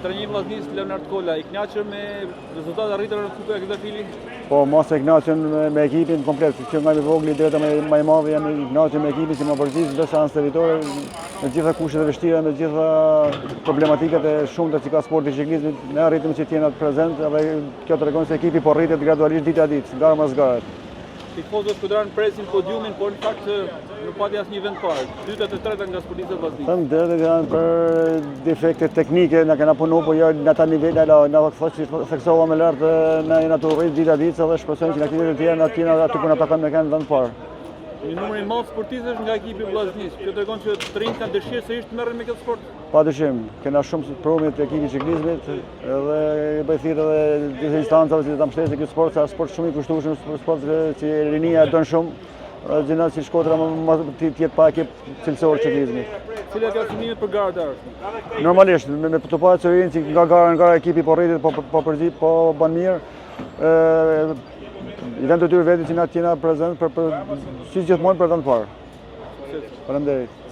Trajneri i Vllaznisë Leonard Kola, i kënaqur me rezultatet arritura në Kupën e Këndafili? Po mos e kënaqur me ekipin komplet, që nga i vogël deri më i madh jam i kënaqur me ekipin që më përgjigj çdo seancë teritore, me gjitha kushtet e vështira, me gjitha problematikat e shumta që ka sporti i ciklizmit, ne arritëm që të jena prezent dhe kjo tregon se ekipi po rritet gradualisht ditë ditë, garë pas gare. Tifozët Shkodran presin podiumin, por në fakt nuk pati asnjë vend parë. Dyta e treta nga sportistët vllaznistë. Thëmë drejtë janë për defekte teknike, na kena punu, po jo në ata nivele, na theksova me lartë, na jena të rritë ditë ditë dhe shpresojmë që në aktivitetet e tjera aty ku na takon me kanë vend parë. Një numër i madh sportistësh nga ekipi vllaznisë. Kjo tregon që të rinjt kanë dëshirë sërish të merren me këtë sport. Padyshim, kena shumë provime të ekipit ciklizmit dhe bëj thirrje edhe disa instancave që ta mbështesin këtë sport, sa sport shumë i kushtueshëm, sport që rinia e don shumë. Gjëna si Shkodra të jetë pa ekip cilësor ciklizmit. Cilat janë synimet për garën e ardhshme? Normalisht, me të parë që rinë që nga gara ekipi po rritet, po bën mirë. I vend të tyre vetë që na tjena prezent si gjithmonë për vend parë. Faleminderit.